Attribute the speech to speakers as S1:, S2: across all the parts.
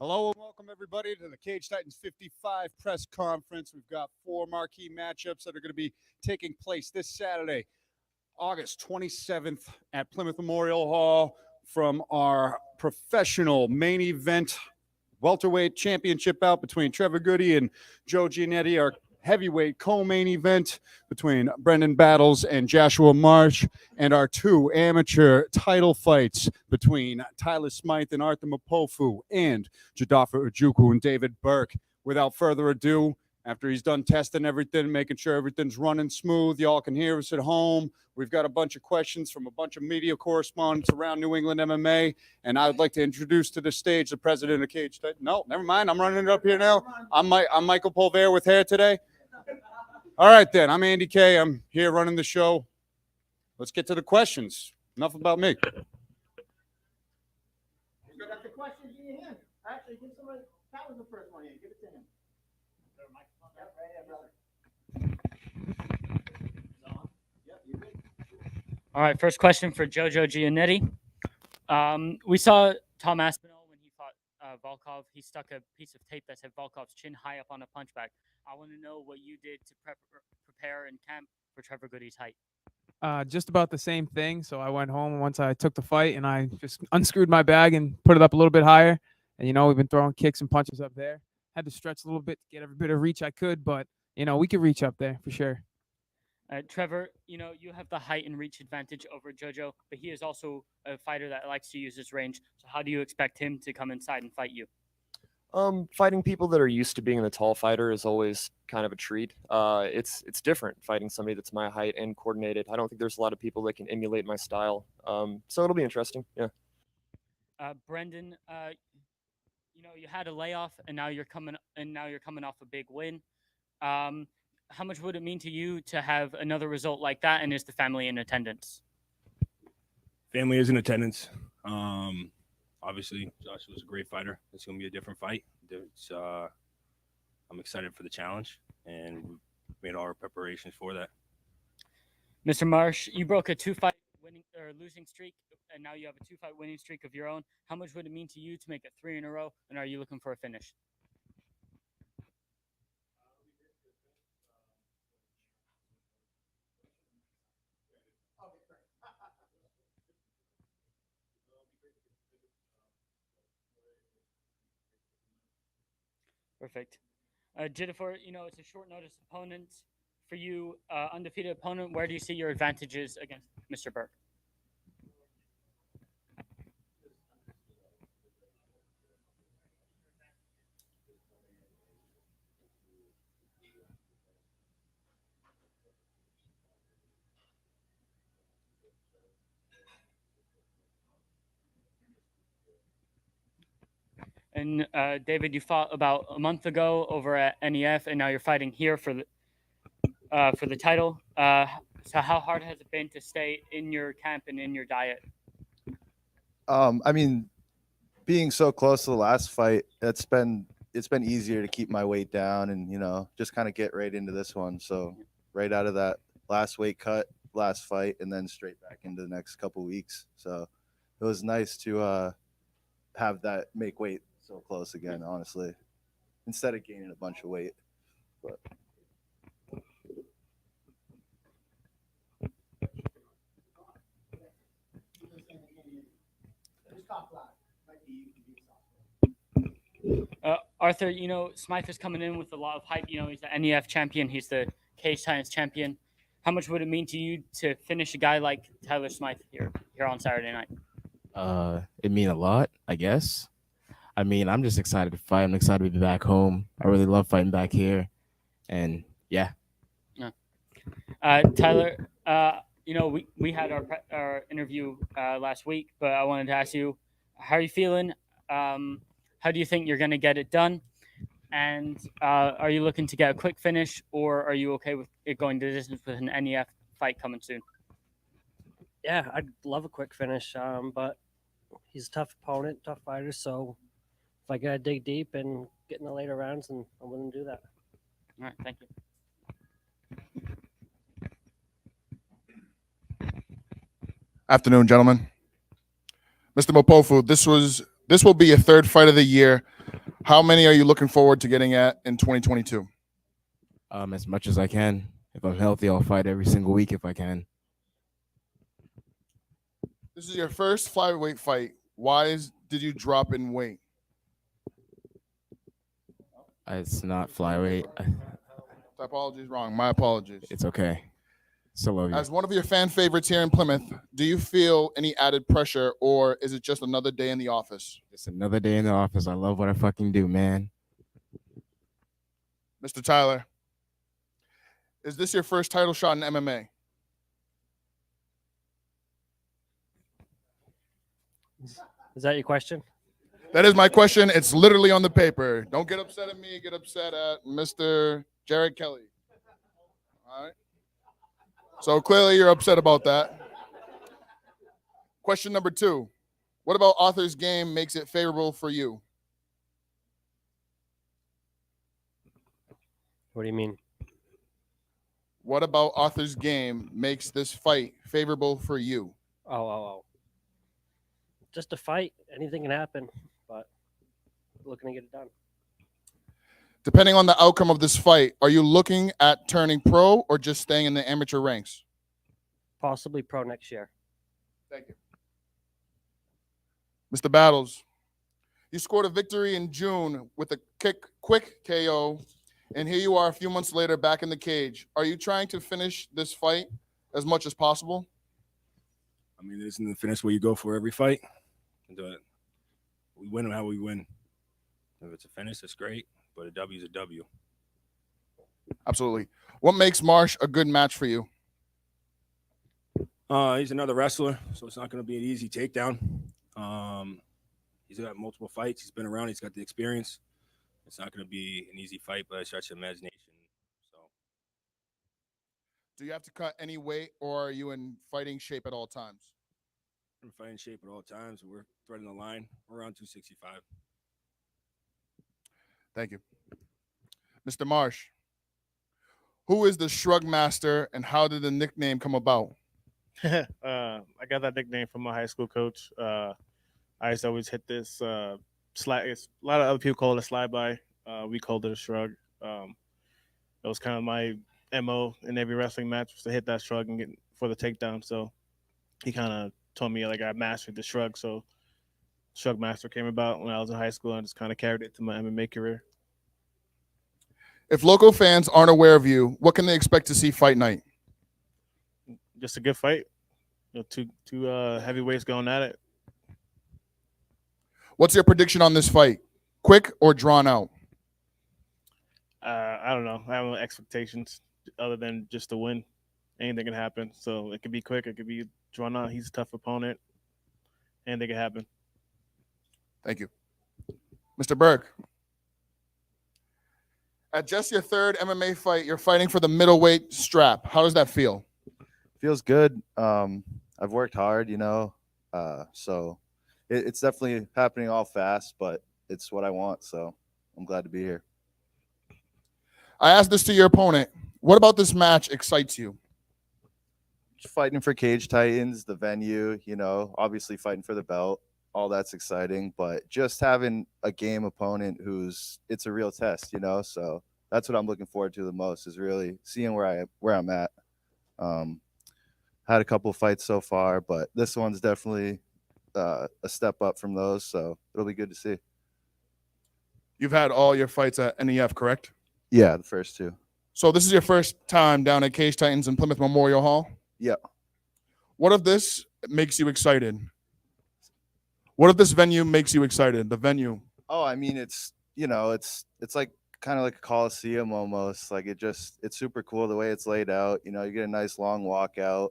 S1: Hello and welcome everybody to the Cage Titans 55 press conference. We've got 4 marquee matchups that are going to be taking place this Saturday, August 27th at Plymouth Memorial Hall from our professional main event welterweight championship bout between Trevor Gudde and Joe Giannetti, our heavyweight co-main event between Brendan Battles and Jashua Marsh, and our 2 amateur title fights between Tyler Smythe and Arthur Mpofu, and Jidefor Ojukwu and David Burke. Without further ado, after he's done testing everything, making sure everything's running smooth, y'all can hear us at home. We've got a bunch of questions from a bunch of media correspondents around New England MMA, and I would like to introduce to the stage the president of Cage Titans. No, never mind. I'm running it up here now. I'm Michael Pulver with hair today. All right, then. I'm Andy K. I'm here running the show. Let's get to the questions. Enough about me.
S2: You got the questions in your hand. Actually, give somebody. That was the first one here. Give it to him.
S3: All right, first question for Jojo Giannetti. We saw Tom Aspinall when he fought Volkov. He stuck a piece of tape that said Volkov's chin high up on a punchback. I want to know what you did to prepare in camp for Trevor Gudde's height.
S4: Just about the same thing. So I went home once I took the fight and I just unscrewed my bag and put it up a little bit higher. And, we've been throwing kicks and punches up there. Had to stretch a little bit to get every bit of reach I could, but, we could reach up there for sure.
S3: Trevor, you have the height and reach advantage over Jojo, but he is also a fighter that likes to use his range. So how do you expect him to come inside and fight you?
S5: Fighting people that are used to being the tall fighter is always kind of a treat. It's different fighting somebody that's my height and coordinated. I don't think there's a lot of people that can emulate my style. So it'll be interesting. Yeah.
S3: Brendan, you had a layoff and now you're coming off a big win. How much would it mean to you to have another result like that, and is the family in attendance?
S6: Family is in attendance. Obviously, Joshua was a great fighter. It's going to be a different fight. I'm excited for the challenge, and we made all our preparations for that.
S3: Mr. Marsh, you broke a 2-fight losing streak, and now you have a 2-fight winning streak of your own. How much would it mean to you to make it 3 in a row, and are you looking for a finish? Perfect. Jidefor, it's a short notice opponent for you, undefeated opponent. Where do you see your advantages against Mr. Burke? And David, you fought about a month ago over at NEF, and now you're fighting here for the title. So how hard has it been to stay in your camp and in your diet?
S7: Being so close to the last fight, it's been easier to keep my weight down and just kind of get right into this one. So right out of that last weight cut, last fight, and then straight back into the next couple weeks. So it was nice to have that make weight so close again, honestly, instead of gaining a bunch of weight. But
S3: Arthur, Smythe is coming in with a lot of hype. He's the NEF champion. He's the Cage Titans champion. How much would it mean to you to finish a guy like Tyler Smythe here on Saturday night?
S8: It mean a lot, I guess. I'm just excited to fight. I'm excited to be back home. I really love fighting back here. And yeah.
S3: Tyler, we had our interview last week, but I wanted to ask you, how are you feeling? How do you think you're going to get it done? And are you looking to get a quick finish, or are you okay with it going the distance with an NEF fight coming soon?
S9: Yeah, I'd love a quick finish, but he's a tough opponent, tough fighter, so if I gotta dig deep and get in the later rounds, then I'm willing to do that.
S3: All right, thank you.
S10: Afternoon, gentlemen. Mr. Mpofu, this will be your 3rd fight of the year. How many are you looking forward to getting at in 2022?
S8: As much as I can. If I'm healthy, I'll fight every single week if I can.
S10: This is your first flyweight fight. Why did you drop in weight?
S8: It's not flyweight.
S10: My apologies, wrong. My apologies.
S8: It's okay. Still love you.
S10: As one of your fan favorites here in Plymouth, do you feel any added pressure, or is it just another day in the office?
S8: It's another day in the office. I love what I fucking do, man.
S10: Mr. Tyler, is this your first title shot in MMA?
S9: Is that your question?
S10: That is my question. It's literally on the paper. Don't get upset at me. Get upset at Mr. Jared Kelly. All right. So clearly you're upset about that. Question number 2. What about Arthur's game makes it favorable for you?
S9: What do you mean?
S10: What about Arthur's game makes this fight favorable for you?
S9: Oh. Just a fight. Anything can happen, but looking to get it done.
S10: Depending on the outcome of this fight, are you looking at turning pro or just staying in the amateur ranks?
S9: Possibly pro next year.
S10: Thank you. Mr. Battles, you scored a victory in June with a quick KO, and here you are a few months later back in the cage. Are you trying to finish this fight as much as possible?
S6: I mean, isn't the finish where you go for every fight? We win how we win. If it's a finish, that's great, but a W is a W.
S10: Absolutely. What makes Marsh a good match for you?
S6: He's another wrestler, so it's not going to be an easy takedown. He's got multiple fights. He's been around. He's got the experience. It's not going to be an easy fight, but I stretch the imagination. So,
S10: do you have to cut any weight, or are you in fighting shape at all times?
S6: I'm fighting shape at all times. We're threading the line. We're around 265.
S10: Thank you. Mr. Marsh, who is the Shrug Master, and how did the nickname come about?
S11: I got that nickname from my high school coach. I used to always hit this slide. A lot of other people call it a slide by. We called it a shrug. It was kind of my MO in every wrestling match was to hit that shrug and get for the takedown. So he kind of told me like I mastered the shrug. So Shrug Master came about when I was in high school and just kind of carried it to my MMA career.
S10: If local fans aren't aware of you, what can they expect to see fight night?
S11: Just a good fight. Two heavyweights going at it.
S10: What's your prediction on this fight? Quick or drawn out?
S11: I don't know. I have no expectations other than just to win. Anything can happen. So it could be quick. It could be drawn out. He's a tough opponent. Anything can happen.
S10: Thank you. Mr. Burke, at just your third MMA fight, you're fighting for the middleweight strap. How does that feel?
S7: Feels good. I've worked hard, so it's definitely happening all fast, but it's what I want. So I'm glad to be here.
S10: I asked this to your opponent. What about this match excites you?
S7: Just fighting for Cage Titans, the venue, obviously fighting for the belt. All that's exciting, but just having a game opponent it's a real test, so that's what I'm looking forward to the most is really seeing where I'm at. Had a couple of fights so far, but this one's definitely a step up from those, so it'll be good to see.
S10: You've had all your fights at NEF, correct?
S7: Yeah, the first 2.
S10: So this is your first time down at Cage Titans in Plymouth Memorial Hall?
S7: Yeah.
S10: What if this makes you excited? What if this venue makes you excited? The venue.
S7: Oh, I mean, it's like kind of like a Coliseum almost. Like it's super cool the way it's laid out. You get a nice long walkout.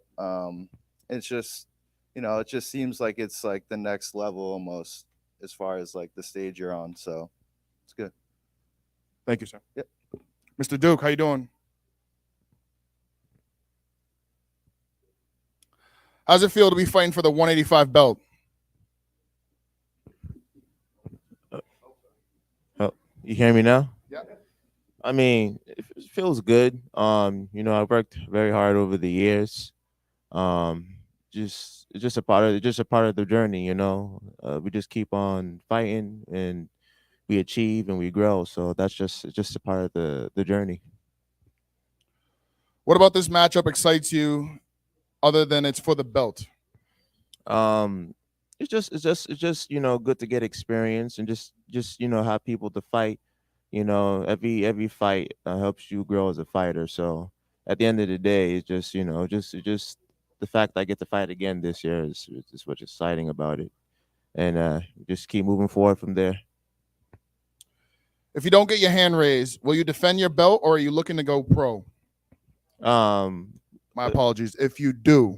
S7: It's just, it just seems like it's like the next level almost as far as like the stage you're on. So it's good.
S10: Thank you, sir.
S7: Yep.
S10: Mr. Duke, how you doing? How's it feel to be fighting for the 185 belt?
S12: You hear me now?
S10: Yeah.
S12: I mean, it feels good. I worked very hard over the years. It's just a part of the journey. We just keep on fighting, and we achieve and we grow. So that's just a part of the journey.
S10: What about this matchup excites you, other than it's for the belt?
S12: It's just good to get experience and just have people to fight. Every fight helps you grow as a fighter. So at the end of the day, it's just the fact I get to fight again this year is what's exciting about it, and just keep moving forward from there.
S10: If you don't get your hand raised, will you defend your belt or are you looking to go pro? My apologies. If you do,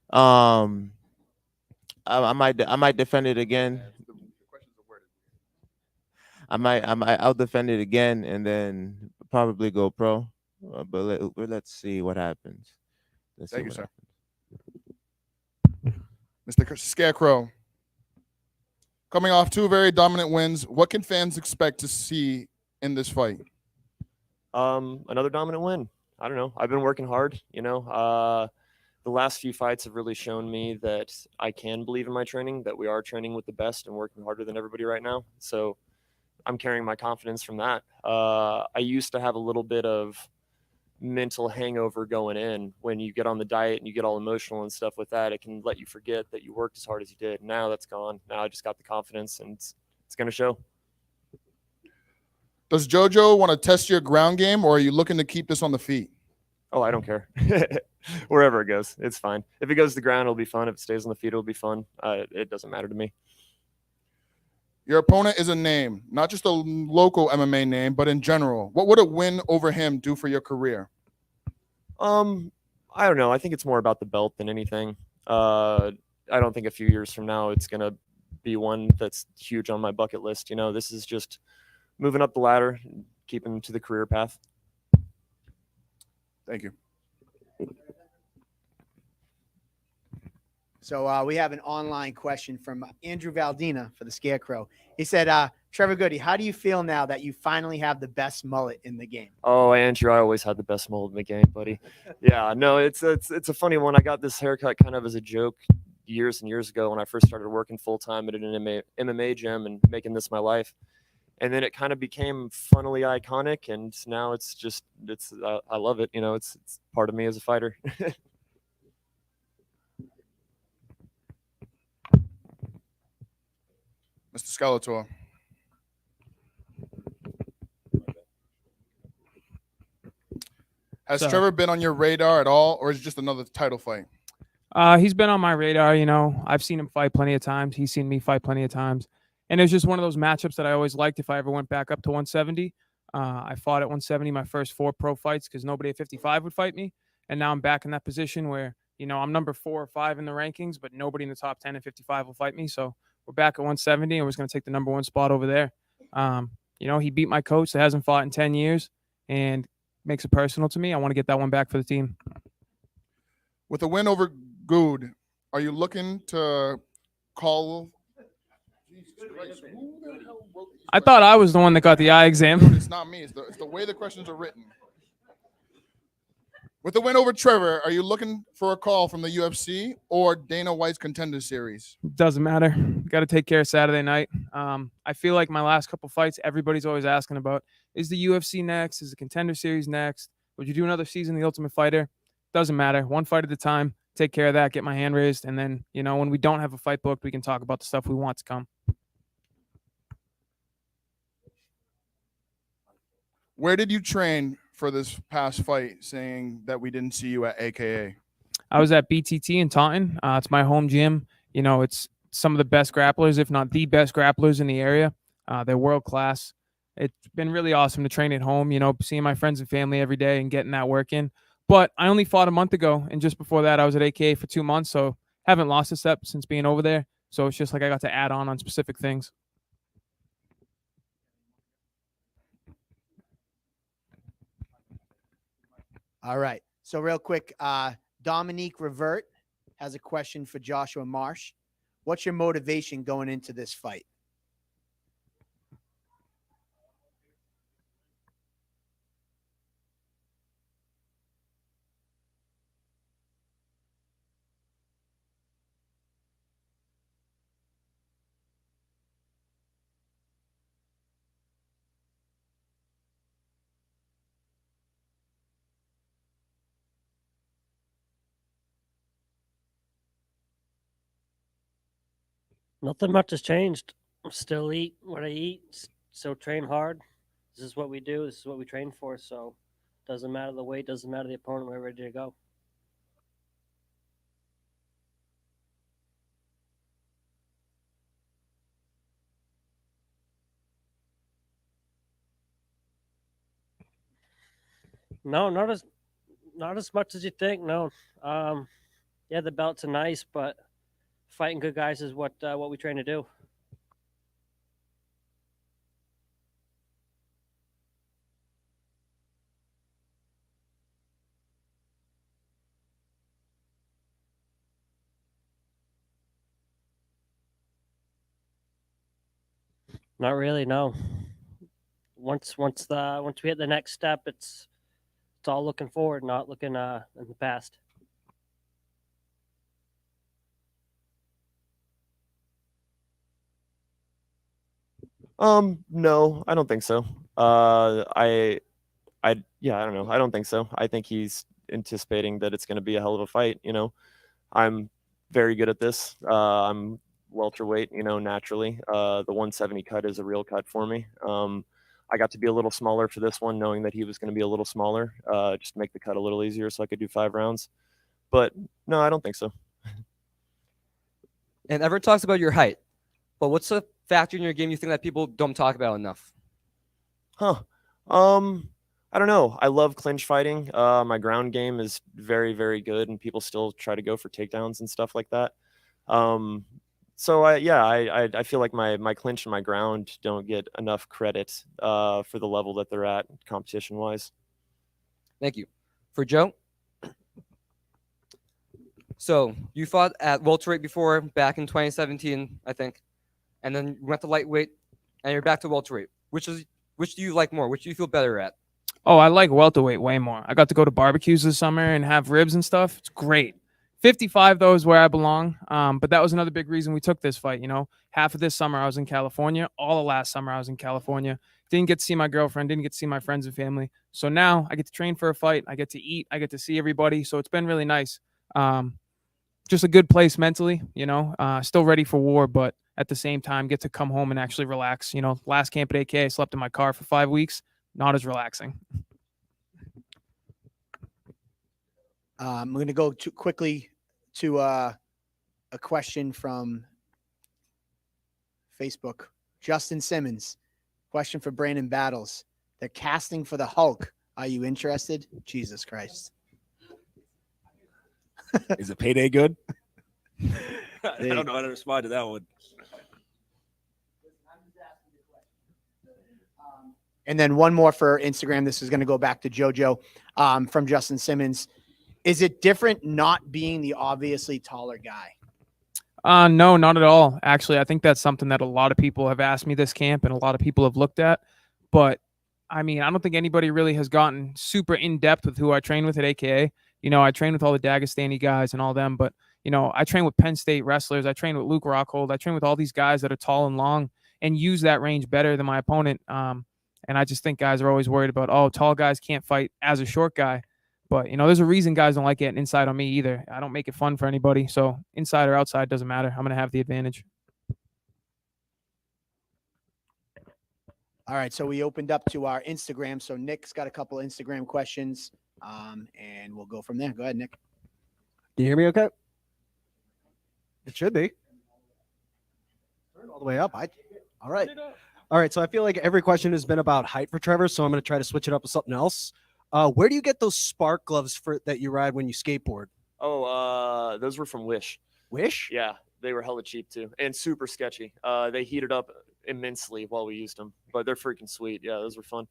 S12: I might defend it again. I'll defend it again and then probably go pro. But let's see what happens.
S10: Thank you, sir. Mr. Scarecrow, coming off 2 very dominant wins, what can fans expect to see in this fight?
S5: Another dominant win. I don't know. I've been working hard. The last few fights have really shown me that I can believe in my training, that we are training with the best and working harder than everybody right now. So I'm carrying my confidence from that. I used to have a little bit of mental hangover going in. When you get on the diet and you get all emotional and stuff with that, it can let you forget that you worked as hard as you did. Now that's gone. Now I just got the confidence, and it's going to show.
S10: Does JoJo want to test your ground game, or are you looking to keep this on the feet?
S5: Oh, I don't care. Wherever it goes, it's fine. If it goes to the ground, it'll be fun. If it stays on the feet, it'll be fun. It doesn't matter to me.
S10: Your opponent is a name, not just a local MMA name, but in general. What would a win over him do for your career?
S5: I don't know. I think it's more about the belt than anything. I don't think a few years from now it's going to be one that's huge on my bucket list. This is just moving up the ladder, keeping to the career path.
S10: Thank you.
S2: So we have an online question from Andrew Valdina for the Scarecrow. He said, Trevor Gudde, how do you feel now that you finally have the best mullet in the game?
S5: Oh, Andrew, I always had the best mullet in the game, buddy. Yeah, no, it's a funny one. I got this haircut kind of as a joke years and years ago when I first started working full-time at an MMA gym and making this my life. And then it kind of became funnily iconic, and now I love it. It's part of me as a fighter.
S10: Mr. Skeletor. Has Trevor been on your radar at all, or is it just another title fight?
S4: He's been on my radar. I've seen him fight plenty of times. He's seen me fight plenty of times. And it's just one of those matchups that I always liked if I ever went back up to 170. I fought at 170 my first 4 pro fights because nobody at 55 would fight me. And now I'm back in that position where, I'm number 4 or 5 in the rankings, but nobody in the top 10 at 55 will fight me. So we're back at 170 and we're going to take the number 1 spot over there. He beat my coach that hasn't fought in 10 years and makes it personal to me. I want to get that one back for the team.
S10: With a win over Gudde, are you looking to call?
S4: I thought I was the one that got the eye exam.
S10: It's not me. It's the way the questions are written. With the win over Trevor, are you looking for a call from the UFC or Dana White's Contender Series?
S4: Doesn't matter. Got to take care of Saturday night. I feel like my last couple fights, everybody's always asking about, is the UFC next? Is the Contender Series next? Would you do another season of The Ultimate Fighter? Doesn't matter. One fight at a time. Take care of that. Get my hand raised. And then, when we don't have a fight booked, we can talk about the stuff we want to come.
S10: Where did you train for this past fight, saying that we didn't see you at AKA?
S4: I was at BTT in Taunton. It's my home gym. It's some of the best grapplers, if not the best grapplers in the area. They're world class. It's been really awesome to train at home, seeing my friends and family every day and getting that work in. But I only fought a month ago, and just before that, I was at AKA for 2 months, so haven't lost a step since being over there. So it's just like I got to add on specific things.
S2: All right. So real quick, Dominique Revert has a question for Jashua Marsh. What's your motivation going into this fight?
S9: Nothing much has changed. Still eat what I eat. Still train hard. This is what we do. This is what we train for. So doesn't matter the weight. Doesn't matter the opponent. We're ready to go. No, not as much as you think. No, yeah, the belts are nice, but fighting good guys is what we train to do. Not really, no. Once we hit the next step, it's all looking forward, not looking in the past.
S5: No, I don't think so. Yeah, I don't know. I don't think so. I think he's anticipating that it's going to be a hell of a fight. You know, I'm very good at this. I'm welterweight, you know, naturally. The 170 cut is a real cut for me. I got to be a little smaller for this one, knowing that he was going to be a little smaller, just to make the cut a little easier so I could do 5 rounds. But no, I don't think so.
S13: And everyone talks about your height, but what's a factor in your game you think that people don't talk about enough?
S5: I don't know. I love clinch fighting. My ground game is very, very good, and people still try to go for takedowns and stuff like that. So I feel like my clinch and my ground don't get enough credit for the level that they're at competition wise.
S13: Thank you. For Joe, so you fought at welterweight before back in 2017, I think, and then you went to lightweight, and you're back to welterweight. Which do you like more? Which do you feel better at?
S4: Oh, I like welterweight way more. I got to go to barbecues this summer and have ribs and stuff. It's great. 55 though is where I belong. But that was another big reason we took this fight. You know, half of this summer I was in California. All of last summer I was in California. Didn't get to see my girlfriend. Didn't get to see my friends and family. So now I get to train for a fight. I get to eat. I get to see everybody. So it's been really nice. Just a good place mentally. You know, still ready for war, but at the same time get to come home and actually relax. You know, last camp at AK, I slept in my car for 5 weeks. Not as relaxing.
S2: I'm going to go quickly to a question from Facebook. Justin Simmons, question for Brandon Battles. They're casting for the Hulk. Are you interested? Jesus Christ.
S6: Is the payday good? I don't know how to respond to that one.
S2: And then one more for Instagram. This is going to go back to JoJo from Justin Simmons. Is it different not being the obviously taller guy?
S4: No, not at all. Actually, I think that's something that a lot of people have asked me this camp and a lot of people have looked at. But I mean, I don't think anybody really has gotten super in depth with who I train with at AKA. You know, I train with all the Dagestani guys and all them, but you know, I train with Penn State wrestlers. I train with Luke Rockhold. I train with all these guys that are tall and long and use that range better than my opponent. And I just think guys are always worried about, oh, tall guys can't fight as a short guy. But, you know, there's a reason guys don't like getting inside on me either. I don't make it fun for anybody. So inside or outside doesn't matter. I'm going to have the advantage.
S2: All right. So we opened up to our Instagram. So Nick's got a couple of Instagram questions and we'll go from there. Go ahead, Nick.
S14: Can you hear me okay? It should be. Turn all the way up. All right. All right. So I feel like every question has been about height for Trevor. So I'm going to try to switch it up with something else. Where do you get those Spark gloves that you ride when you skateboard?
S5: Oh, those were from Wish.
S14: Wish?
S5: Yeah, they were hella cheap too and super sketchy. They heated up immensely while we used them, but they're freaking sweet. Yeah, those were fun.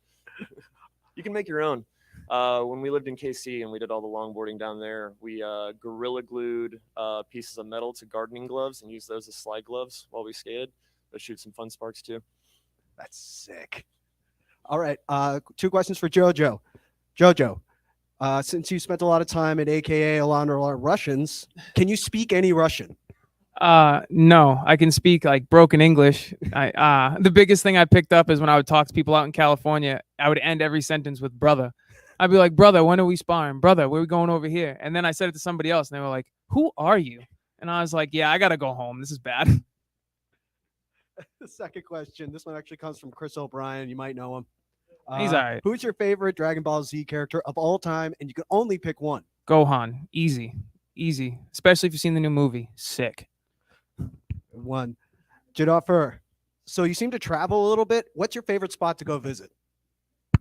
S5: You can make your own. When we lived in KC and we did all the longboarding down there, we Gorilla glued pieces of metal to gardening gloves and used those as slide gloves while we skated. Those shoot some fun sparks too.
S14: That's sick. All right. 2 questions for JoJo. JoJo, since you spent a lot of time at AKA around a lot of Russians, can you speak any Russian?
S4: No, I can speak like broken English. The biggest thing I picked up is when I would talk to people out in California, I would end every sentence with brother. I'd be like, brother, when are we sparring? Brother, where are we going over here? And then I said it to somebody else and they were like, who are you? And I was like, yeah, I got to go home. This is bad.
S14: The second question. This one actually comes from Chris O'Brien. You might know him.
S4: He's all right.
S14: Who's your favorite Dragon Ball Z character of all time? And you can only pick one.
S4: Gohan, easy, easy. Especially if you've seen the new movie. Sick.
S14: One. Jidefor. So you seem to travel a little bit. What's your favorite spot to go visit?
S12: I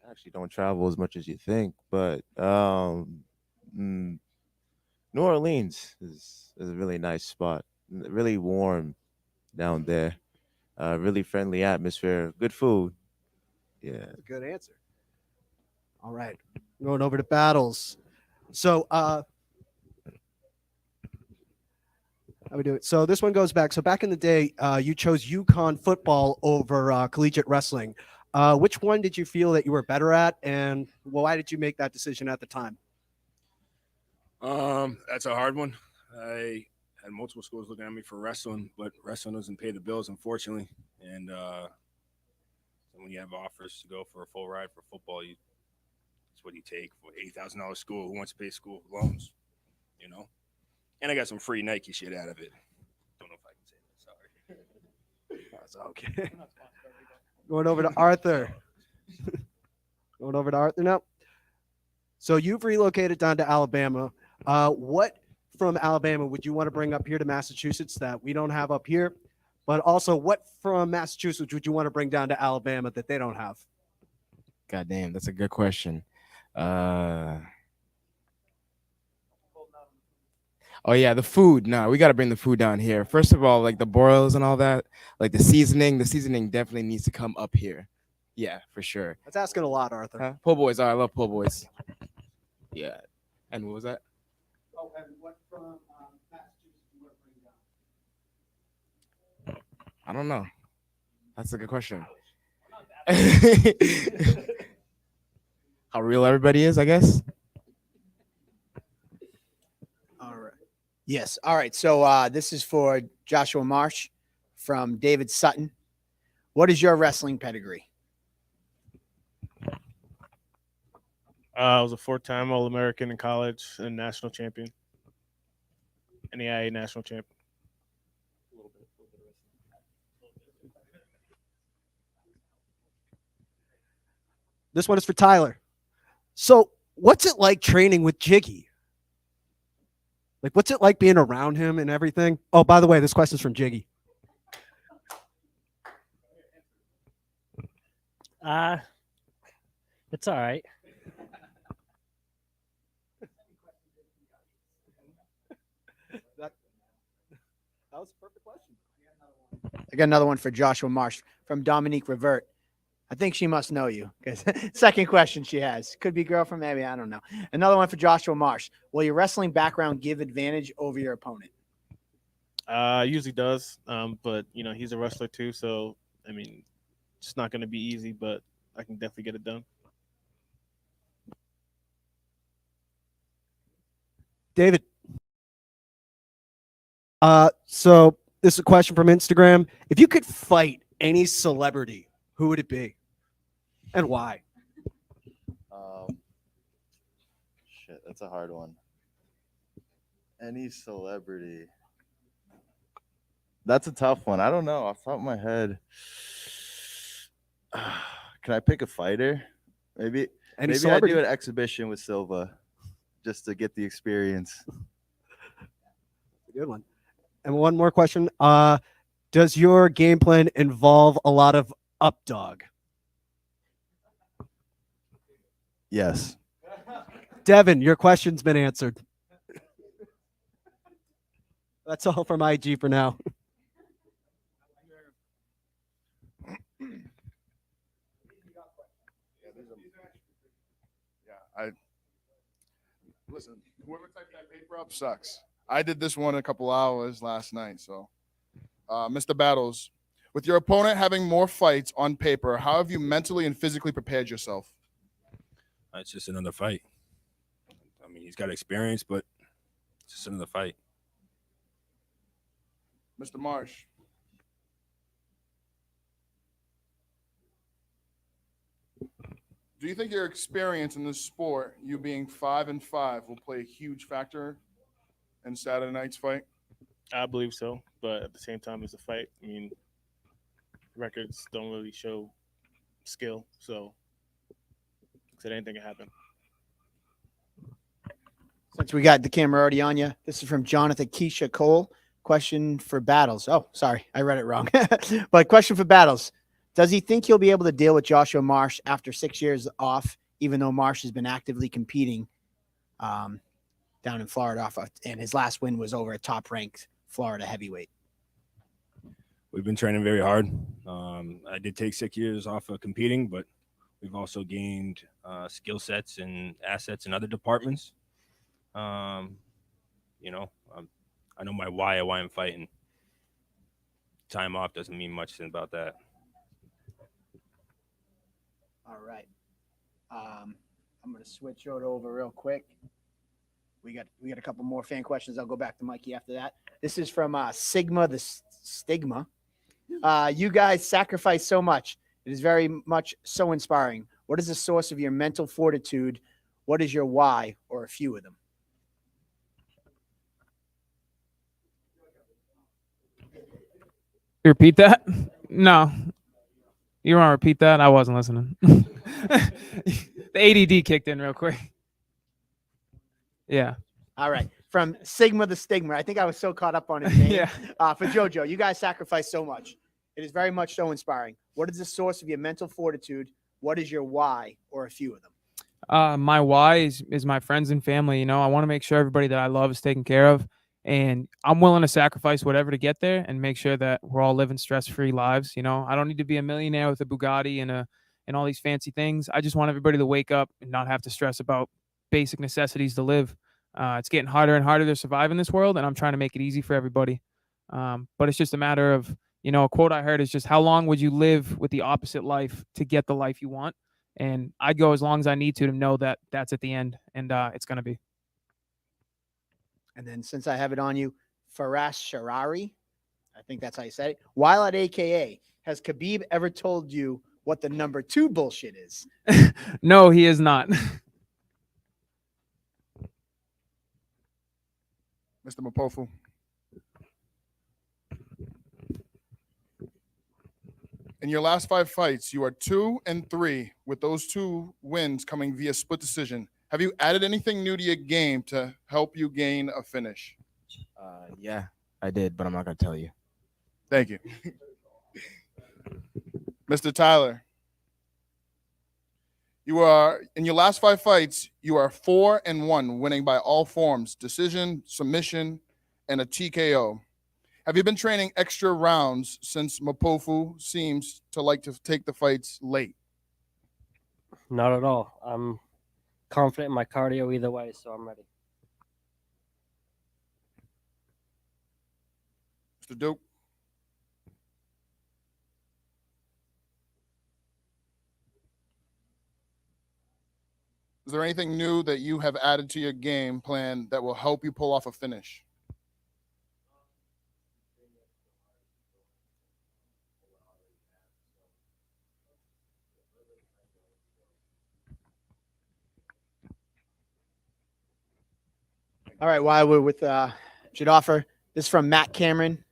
S12: actually don't travel as much as you think, but New Orleans is a really nice spot. Really warm down there. Really friendly atmosphere. Good food. Yeah.
S14: That's a good answer. All right. Going over to battles. So how we do it? So this one goes back. So back in the day, you chose UConn football over collegiate wrestling. Which one did you feel that you were better at, and why did you make that decision at the time?
S6: That's a hard one. I had multiple schools looking at me for wrestling, but wrestling doesn't pay the bills, unfortunately. And when you have offers to go for a full ride for football, it's what you take for $80,000 school. Who wants to pay school loans? You know. And I got some free Nike shit out of it. Don't know if I can say that. Sorry.
S14: That's okay. Going over to Arthur. Going over to Arthur now. So you've relocated down to Alabama. What from Alabama would you want to bring up here to Massachusetts that we don't have up here? But also, what from Massachusetts would you want to bring down to Alabama that they don't have?
S8: God damn, that's a good question. Oh yeah, the food. No, we got to bring the food down here. First of all, like the broils and all that, like the seasoning definitely needs to come up here. Yeah, for sure.
S14: That's asking a lot, Arthur.
S8: Huh? Po' boys. I love po' boys. Yeah. And what was that?
S14: Oh, and what from Massachusetts do you want to bring down?
S8: I don't know. That's a good question. How real everybody is, I guess.
S2: All right. Yes. All right. So this is for Joshua Marsh from David Sutton. What is your wrestling pedigree?
S11: I was a 4-time All-American in college and national champion. NAIA national champion.
S14: This one is for Tyler. So what's it like training with Jiggy? Like, what's it like being around him and everything? Oh, by the way, this question's from Jiggy.
S9: It's all right.
S14: That was a perfect question.
S2: I got another one for Joshua Marsh from Dominique Revert. I think she must know you because second question she has could be girlfriend, maybe, I don't know. Another one for Joshua Marsh. Will your wrestling background give advantage over your opponent?
S11: Usually does, but you know he's a wrestler too, so I mean it's not going to be easy, but I can definitely get it done.
S14: David. So this is a question from Instagram. If you could fight any celebrity, who would it be? And why?
S7: Shit, that's a hard one. Any celebrity. That's a tough one. I don't know. Off the top of my head. Can I pick a fighter? Maybe I do an exhibition with Silva just to get the experience.
S14: Good one. And one more question. Does your game plan involve a lot of up dog?
S7: Yes.
S14: Devin, your question's been answered. That's all from IG for now.
S10: Listen, whoever typed that paper up sucks. I did this one in a couple hours last night. So, Mr. Battles, with your opponent having more fights on paper, how have you mentally and physically prepared yourself?
S6: It's just another fight. I mean, he's got experience, but it's just another fight.
S10: Mr. Marsh. Do you think your experience in this sport, you being 5-5, will play a huge factor in Saturday night's fight?
S11: I believe so, but at the same time, it's a fight. I mean, records don't really show skill. So, said anything can happen.
S2: Since we got the camera already on you, this is from Jonathan Keisha Cole. Question for Battles. Oh, sorry, I read it wrong. But question for Battles. Does he think he'll be able to deal with Joshua Marsh after 6 years off, even though Marsh has been actively competing down in Florida, and his last win was over a top-ranked Florida heavyweight?
S6: We've been training very hard. I did take 6 years off of competing, but we've also gained skill sets and assets in other departments. I know my why I'm fighting. Time off doesn't mean much about that.
S2: All right. I'm going to switch it over real quick. We got a couple more fan questions. I'll go back to Mikey after that. This is from Sigma the Stigma. You guys sacrifice so much. It is very much so inspiring. What is the source of your mental fortitude? What is your why, or a few of them?
S4: You repeat that? No. You want to repeat that? I wasn't listening. The ADD kicked in real quick. Yeah.
S2: All right. From Sigma the Stigma. I think I was so caught up on his name.
S4: Yeah.
S2: For JoJo, you guys sacrifice so much. It is very much so inspiring. What is the source of your mental fortitude? What is your why, or a few of them?
S4: My why is my friends and family. I want to make sure everybody that I love is taken care of. And I'm willing to sacrifice whatever to get there and make sure that we're all living stress-free lives. I don't need to be a millionaire with a Bugatti and all these fancy things. I just want everybody to wake up and not have to stress about basic necessities to live. It's getting harder and harder to survive in this world, and I'm trying to make it easy for everybody. But it's just a matter of, a quote I heard is just, how long would you live with the opposite life to get the life you want? And I'd go as long as I need to know that that's at the end, and it's going to be.
S2: And then since I have it on you, Faraz Sharari, I think that's how you said it. While at AKA, has Khabib ever told you what the number 2 bullshit is?
S4: No, he is not.
S10: Mr. Mpofu. In your last 5 fights, you are 2-3, with those 2 wins coming via split decision. Have you added anything new to your game to help you gain a finish?
S8: Yeah, I did, but I'm not gonna tell you.
S10: Thank you. Mr. Tyler, you are, in your last 5 fights, you are 4-1, winning by all forms: decision, submission, and a TKO. Have you been training extra rounds since Mpofu seems to like to take the fights late?
S9: Not at all. I'm confident in my cardio either way, so I'm ready.
S10: Mr. Duke. Is there anything new that you have added to your game plan that will help you pull off a finish?
S2: All right, while we're with Jidefor, this is from Matt Cameron.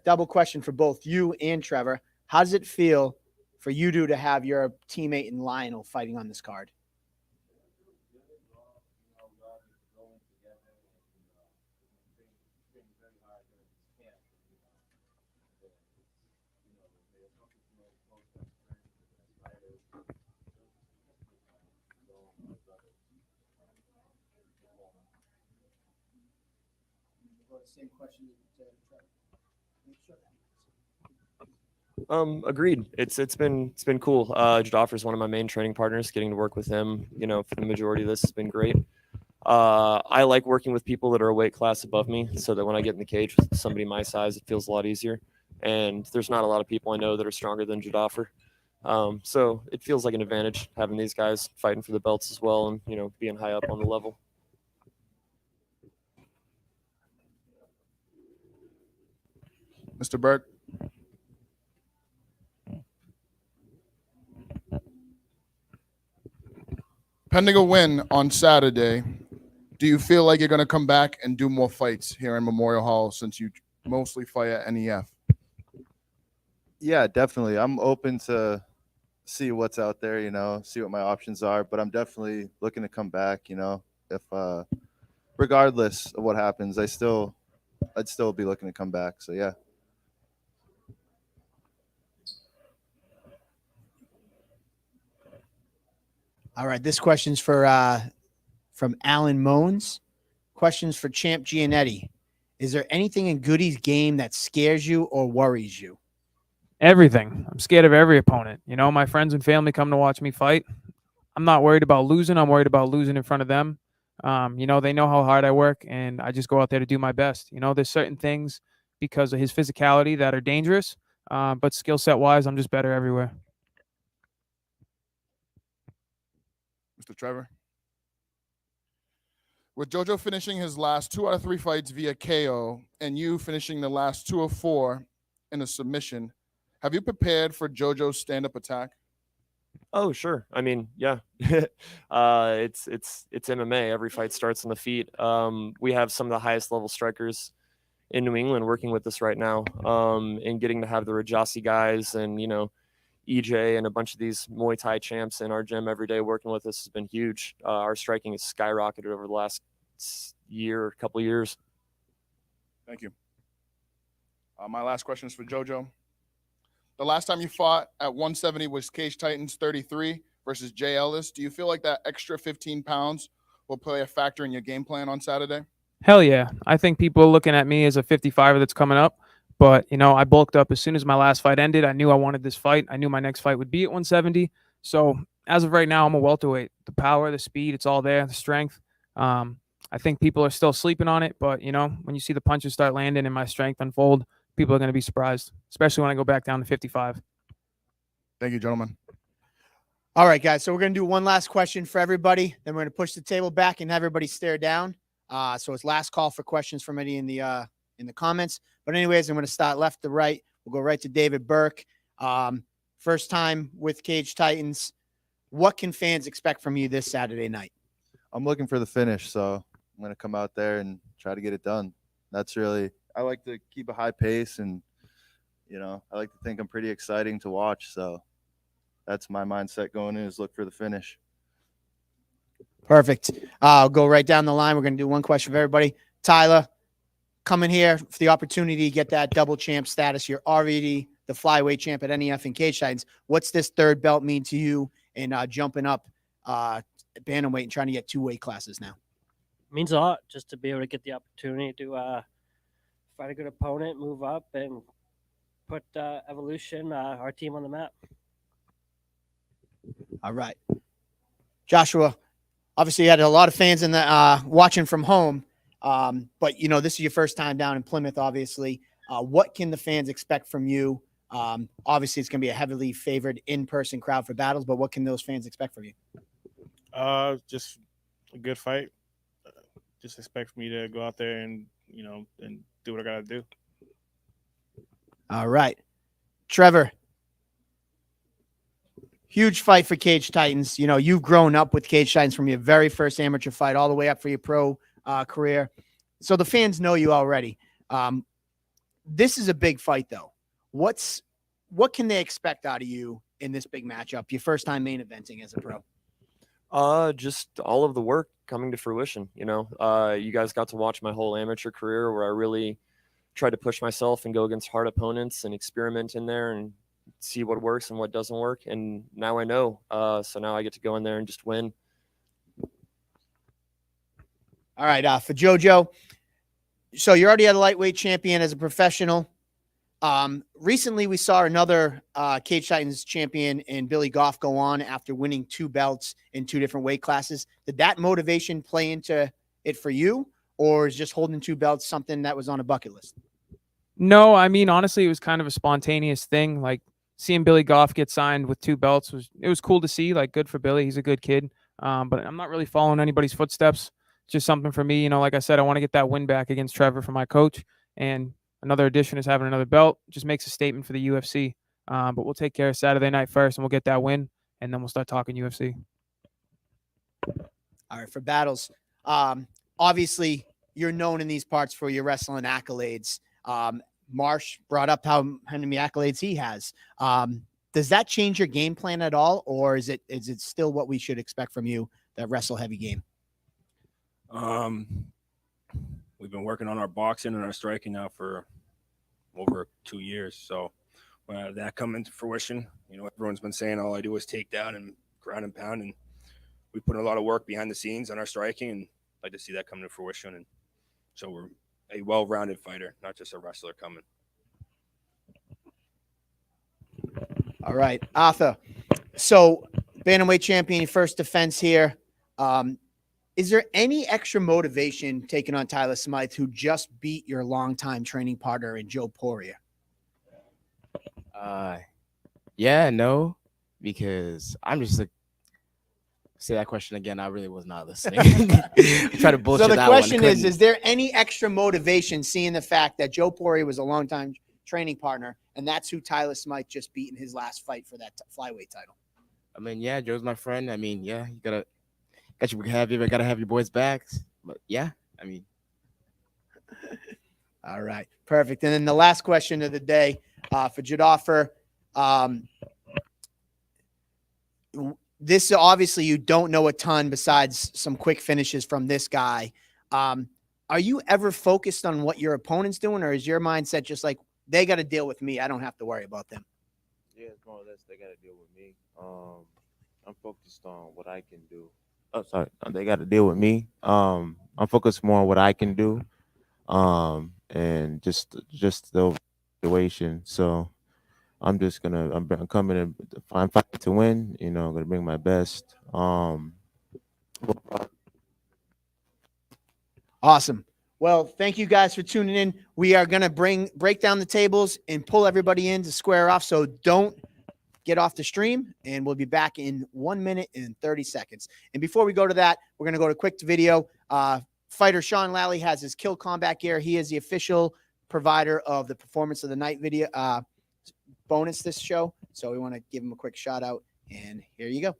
S2: Double question for both you and Trevor. How does it feel for you two to have your teammate in Lionel fighting on this card? Same question to Trevor.
S5: Agreed. It's been cool. Jidefor is one of my main training partners. Getting to work with him, for the majority of this has been great. I like working with people that are a weight class above me, so that when I get in the cage with somebody my size, it feels a lot easier. And there's not a lot of people I know that are stronger than Jidefor. So it feels like an advantage having these guys fighting for the belts as well, and being high up on the level.
S10: Mr. Burke. Pending a win on Saturday, do you feel like you're going to come back and do more fights here in Memorial Hall since you mostly fight at NEF?
S7: Yeah, definitely. I'm open to see what's out there, you know, see what my options are, but I'm definitely looking to come back, you know. If regardless of what happens, I'd still be looking to come back. So yeah.
S2: All right, this question's for from Alan Moans. Questions for Champ Giannetti. Is there anything in Gudde's game that scares you or worries you?
S4: Everything. I'm scared of every opponent. You know, my friends and family come to watch me fight. I'm not worried about losing. I'm worried about losing in front of them. You know, they know how hard I work, and I just go out there to do my best. You know, there's certain things because of his physicality that are dangerous, but skill set wise, I'm just better everywhere.
S10: Mr. Trevor. With JoJo finishing his last 2 out of 3 fights via KO and you finishing the last 2 of 4 in a submission, have you prepared for JoJo's stand-up attack?
S5: Oh, sure. I mean, yeah. It's MMA. Every fight starts on the feet. We have some of the highest level strikers in New England working with us right now. And getting to have the Rajasi guys and, you know, EJ and a bunch of these Muay Thai champs in our gym every day working with us has been huge. Our striking has skyrocketed over the last couple years.
S10: Thank you. My last question is for JoJo. The last time you fought at 170 was Cage Titans 33 versus Jay Ellis. Do you feel like that extra 15 pounds will play a factor in your game plan on Saturday?
S4: Hell yeah. I think people are looking at me as a 55er that's coming up. But, you know, I bulked up as soon as my last fight ended. I knew I wanted this fight. I knew my next fight would be at 170. So as of right now, I'm a welterweight. The power, the speed, it's all there, the strength. I think people are still sleeping on it. But, you know, when you see the punches start landing and my strength unfold, people are going to be surprised, especially when I go back down to 55.
S10: Thank you, gentlemen.
S2: All right, guys. So we're going to do one last question for everybody. Then we're going to push the table back and have everybody stare down. So it's last call for questions from any in the comments. But anyways, I'm going to start left to right. We'll go right to David Burke. First time with Cage Titans. What can fans expect from you this Saturday night?
S7: I'm looking for the finish, so I'm going to come out there and try to get it done. That's really, I like to keep a high pace, and, you know, I like to think I'm pretty exciting to watch. So that's my mindset going in, is look for the finish.
S2: Perfect. I'll go right down the line. We're going to do one question for everybody. Tyler, coming here for the opportunity to get that double champ status. You're already the flyweight champ at NEF and Cage Titans. What's this third belt mean to you in jumping up bantamweight and trying to get 2 weight classes now?
S9: It means a lot just to be able to get the opportunity to fight a good opponent, move up, and put Evolution, our team, on the map.
S2: All right. Joshua, obviously you had a lot of fans in the watching from home. But, you know, this is your first time down in Plymouth, obviously. What can the fans expect from you? Obviously, it's going to be a heavily favored in-person crowd for battles, but what can those fans expect from you?
S11: Just a good fight. Just expect me to go out there and, you know, and do what I got to do.
S2: All right. Trevor, huge fight for Cage Titans. You know, you've grown up with Cage Titans from your very first amateur fight all the way up for your pro career. So the fans know you already. This is a big fight, though. What can they expect out of you in this big matchup? Your first time main eventing as a pro?
S5: Just all of the work coming to fruition. You know, you guys got to watch my whole amateur career where I really tried to push myself and go against hard opponents and experiment in there and see what works and what doesn't work. And now I know. So now I get to go in there and just win.
S2: All right. For JoJo, so you're already a lightweight champion as a professional. Recently, we saw another Cage Titans champion in Billy Goff go on after winning 2 belts in 2 different weight classes. Did that motivation play into it for you, or is just holding 2 belts something that was on a bucket list?
S4: No, I mean, honestly, it was kind of a spontaneous thing. Like, seeing Billy Goff get signed with 2 belts was cool to see. Like, good for Billy. He's a good kid. But I'm not really following anybody's footsteps. Just something for me. You know, like I said, I want to get that win back against Trevor for my coach. And another addition is having another belt. Just makes a statement for the UFC. But we'll take care of Saturday night first, and we'll get that win, and then we'll start talking UFC.
S2: All right, for battles. Obviously, you're known in these parts for your wrestling accolades. Marsh brought up how many accolades he has. Does that change your game plan at all, or is it still what we should expect from you, that wrestle heavy game?
S6: We've been working on our boxing and our striking now for over 2 years. So when that come into fruition, everyone's been saying all I do is take down and ground and pound, and we put a lot of work behind the scenes on our striking, and I'd like to see that come to fruition. And so we're a well-rounded fighter, not just a wrestler coming.
S2: All right, Arthur. So bantamweight champion, first defense here. Is there any extra motivation taking on Tyler Smythe, who just beat your longtime training partner in Joe Poirier?
S8: Yeah, no, because I'm just like, say that question again. I really was not listening. Try to bullshit.
S2: So the
S8: that
S2: question
S8: one.
S2: is there any extra motivation seeing the fact that Joe Poirier was a longtime training partner, and that's who Tyler Smythe just beat in his last fight for that flyweight title?
S8: I mean, yeah, Joe's my friend. I mean, yeah, you gotta have your boys' backs. But yeah, I mean.
S2: All right, perfect. And then the last question of the day for Jidefor. This obviously you don't know a ton besides some quick finishes from this guy. Are you ever focused on what your opponent's doing, or is your mindset just like, they got to deal with me, I don't have to worry about them?
S12: Yeah, it's more or less they got to deal with me. I'm focused on what I can do. Oh, sorry, they got to deal with me. I'm focused more on what I can do, and just the situation. So I'm just I'm coming in. I'm fighting to win. I'm gonna bring my best.
S2: Awesome. Well, thank you guys for tuning in. We are going to break down the tables and pull everybody in to square off. So don't get off the stream, and we'll be back in 1 minute and 30 seconds. And before we go to that, we're going to go to quick video. Fighter Sean Lally has his Kill Combat gear. He is the official provider of the Performance of the Night video bonus this show. So we want to give him a quick shout out, and here you go.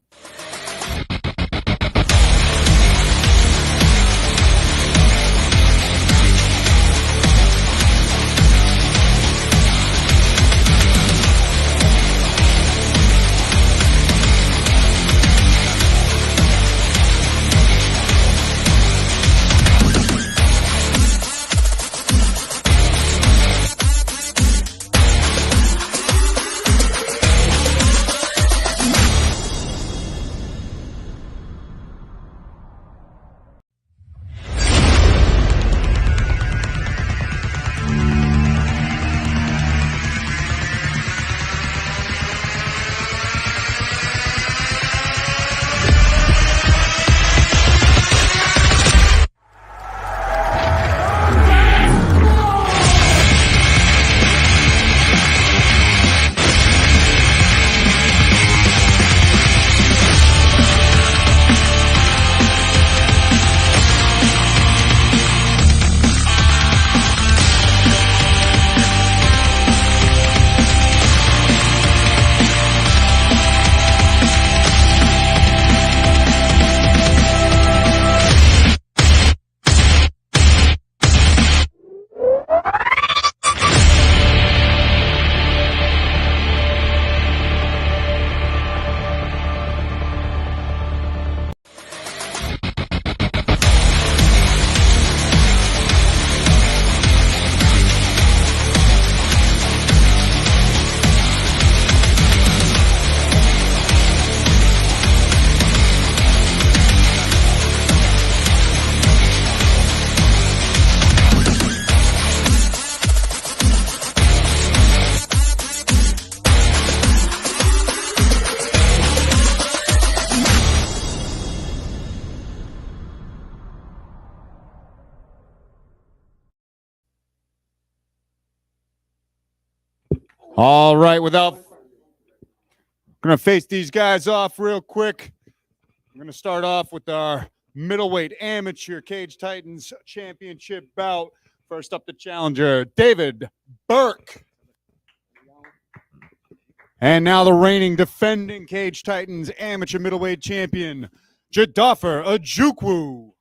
S1: All right, I'm going to face these guys off real quick. I'm going to start off with our middleweight amateur Cage Titans championship bout. First up, the challenger, David Burke. And now the reigning defending Cage Titans amateur middleweight champion, Jidefor Ojukwu.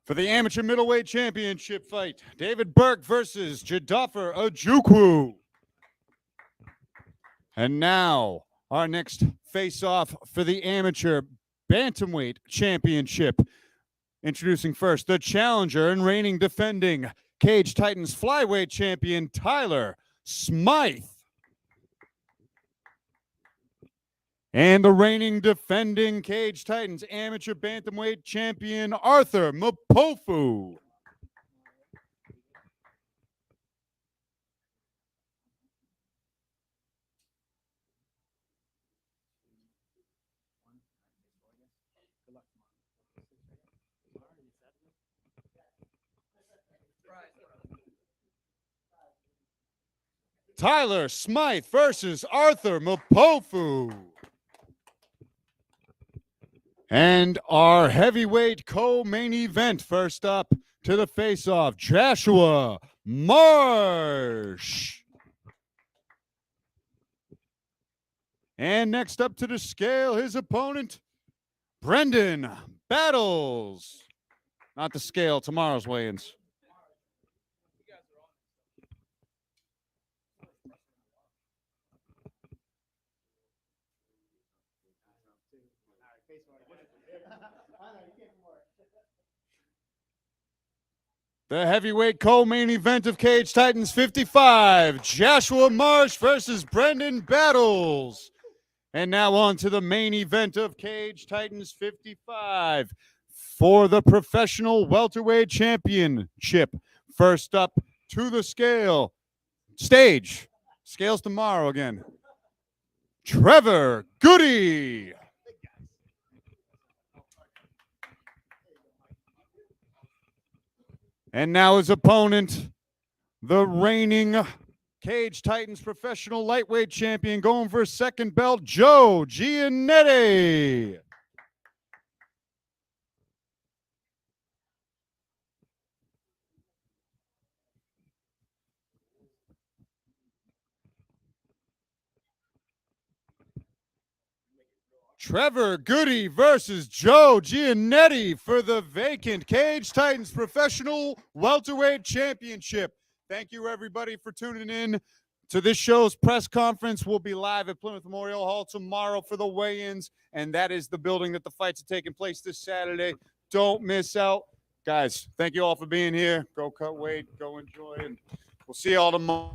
S1: For the amateur middleweight championship fight, David Burke versus Jidefor Ojukwu. And now, our next face-off for the amateur bantamweight championship. Introducing first, the challenger and reigning defending Cage Titans flyweight champion, Tyler Smythe. And the reigning defending Cage Titans amateur bantamweight champion, Arthur Mpofu. Tyler Smythe versus Arthur Mpofu. And our heavyweight co-main event, first up to the face-off, Jashua Marsh. And next up to the scale, his opponent, Brendan Battles. Not the scale, tomorrow's weigh-ins. The heavyweight co-main event of Cage Titans 55, Jashua Marsh versus Brendan Battles. And now on to the main event of Cage Titans 55 for the professional welterweight championship. First up to the stage. Scales tomorrow again. Trevor Gudde. And now his opponent, the reigning Cage Titans professional lightweight champion, going for his second belt, Joe Giannetti. Trevor Gudde versus Joe Giannetti for the vacant Cage Titans Professional Welterweight Championship. Thank you, everybody, for tuning in to this show's press conference. We'll be live at Plymouth Memorial Hall tomorrow for the weigh-ins, and that is the building that the fights are taking place this Saturday. Don't miss out. Guys, thank you all for being here. Go cut weight, go enjoy, and we'll see you all tomorrow.